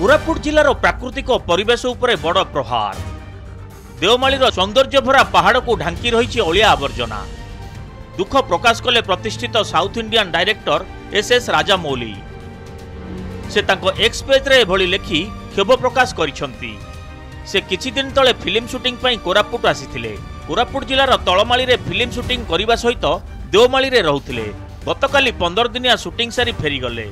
कोरापुट जिलार प्राकृतिक परिवेश उपरे बड़ प्रहार। देवमालीर सौंदर्य भरा पहाड़ को ढांकी रही अलिया आवर्जना। दुख प्रकाश कले प्रतिष्ठित south Indian director S Rajamouli. से तांको एक्स पेज रे एभली लेखि क्षोभ प्रकाश करिसंती। से किछि दिन तले फिल्म शूटिंग पई कोरापुट आसीथिले। कोरापुट जिलार तळमाली रे फिल्म शूटिंग करिबा सहित देवमाली रे रहुथिले। गतकाली 15 दिनिया शूटिंग सारी फेरी गले।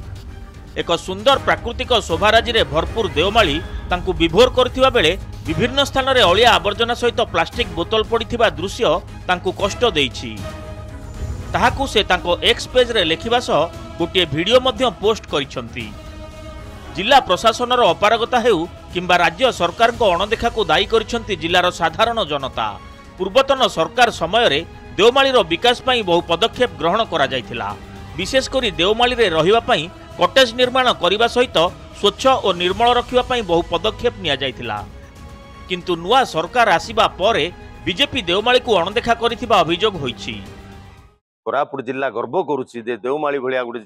एक सुंदर प्राकृतिक शोभाराजी रे भरपूर देवमाली तांकु विभोर करथिबा बेले विभिन्न स्थान रे अलिया आवर्जना सहित प्लास्टिक बोतल पड़िथिबा दृश्य तांकु कष्ट देइछि। ताहाकु से तांको एक्स पेज रे लेखिबा सह गोटे वीडियो मध्य पोस्ट करिसंती। जिला प्रशासन अपारगता हेउ किंबा राज्य सरकार को अणदेखा को दायी करिसंती जिलार साधारण जनता। पूर्वतन सरकार समय रे देवमालीर विकास पई बहु पदक्षेप ग्रहण करा जायथिला। विशेषकर देवमाली रे रहिबा पई कटेज निर्माण करने सहित स्वच्छ और निर्मल रखिबा पई बहु पदक्षेप निया जायथिला। किंतु नुआ सरकार आसीबा परे बीजेपी देवमाली को अणदेखा करिथिबा अभियोग होईछि। कोरापुट जिला गर्व करुछि जे देवमाली भलिया गुडी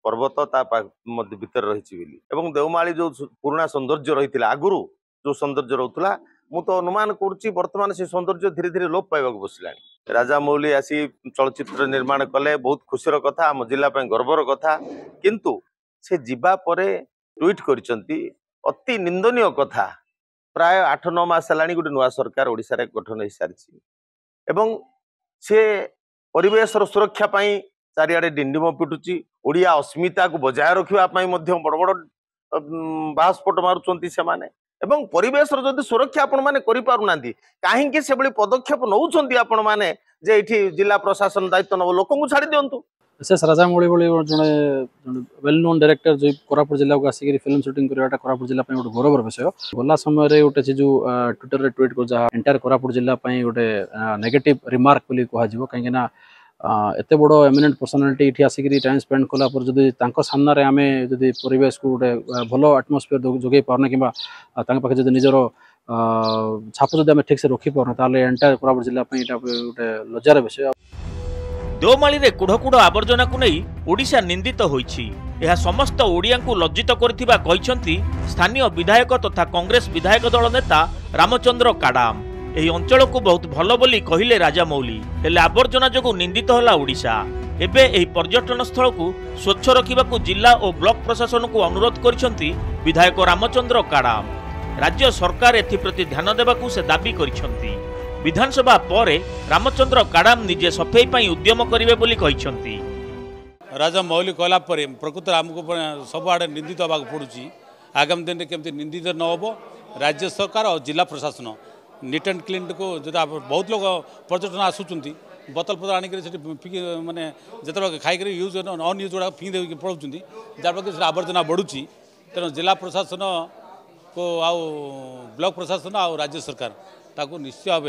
पर्वत ता मध्य भीतर रहिछि बिली एवं देवमाली जो पुराना सौंदर्य रहिथिला आगुरु जो सौंदर्य रहउतला मु तो अनुमान करुछि वर्तमान से सौंदर्य धीरे धीरे लोप पाइबाक बसिलानी। राजामौली आसी चलचित्र निर्माण कले बहुत खुशीर कथा, आम जिला पई गर्वर कथा। किंतु से जीवा परे ट्वीट करिसंती अति निंदनीय कथा। प्राय 8-9 मास हेलानी गोटे नुआ सरकार ओडिसा रे गठन होई सारिछि एवं से परिवेश सुरक्षा पई चारिआडे डिंडिम पिटुची। ओडिया अस्मिता को बजाय रखिबा पई मध्य बड़ बड़ बास्फोट मारुचंती से माने एवं परिवेश जदि सुरक्षा आपण माने करि पारु नांदी काहे कि से बळी पदक्षेप नउचंती आपण माने जे एठी जिला प्रशासन दायित्व न लोक को छाडी दियंतु। एस राजामौली भली जड़े वेल नोन डायरेक्टर जो कोरापुट जिला को आसिक फिल्म शूटिंग करवाटा कोरापुट जिला गोटे गौरवर विषय। गला समय गोटे से जो ट्विटर रे ट्वीट को जहाँ एंटायर कोरापुट जिला गोटे नेगेटिव रिमार्क बोली कह कहीं एत बड़ एमिनेंट पर्सनालिटी ये आसिक टाइम स्पेंड कलापर जदि सामना रे आमे जदि परिवेश को गोटे भल आटमोस्फियर जोगे पारना कि पाखे जदि निजर छाप जदि आमे ठीक से रखी पारना ताले एंटायर कोरापुट जिला गोटे लज्जार विषय। देवमाली रे कुढ़कुढ़ आवर्जना को नहीं ओडिशा निंदित होईछि। यह समस्त ओडिया को लज्जित करथिबा कहिसंती स्थानीय विधायक तथा कांग्रेस विधायक दल नेता रामचंद्र काडाम। एही अंचल को बहुत भल बोली कहिले राजामौली, हेले आवर्जना जोगु निंदित होला ओडिशा। एबे एही पर्यटन स्थल को स्वच्छ रखिबा को जिला और ब्लॉक प्रशासन को अनुरोध करिसंती विधायक रामचंद्र काडाम। राज्य सरकार एथि प्रति ध्यान देबाकू से दाबी करिसंती। विधानसभा परे रामचंद्र काडाम निजे सफाई पई उद्यम करिवे बोली कहिसंती। राजामौली कहला परे प्रकृत आमको सब आड़े निंदित होबाक पड़ुछि। आगामी दिन में केमती निंदित न हो राज्य सरकार और जिला प्रशासन नीट एंड क्लीन को जो बहुत लोग पर्यटन आसुच्च बोतल पतर आणिक मानने जो खाई यूज अन यूज गुड़ा फिंग दे पड़ाऊँ जहाँफल आवर्जना बढ़ुची। तेणु जिला प्रशासन को आउ ब्लॉक प्रशासन आउ राज्य सरकार ताकू निश्चय भाव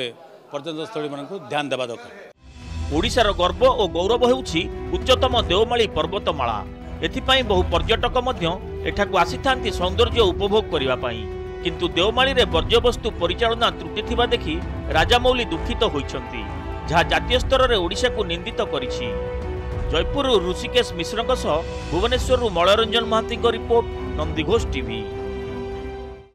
पर्यटन स्थली मान ध्यान देवा दरकार। ओडिशार गर्व और गौरव हेउछि उच्चतम देवमाली पर्वतमाला। एथिपाई बहु पर्यटक मध्य एठाकू आसीथांती सौंदर्य उपभोग करिबा पाई। किंतु देवमाली रे वर्ज्यवस्तु परिचालना त्रुटि थिबा देखि राजामौली दुखित होइछंती, जहाँ जातीय स्तर रे ओडिशा को निंदित करिछि। जयपुर ऋषिकेश मिश्रଙ୍କ सह भुवनेश्वर मलयरंजन महांती रिपोर्ट, नंदीघोष टीवी।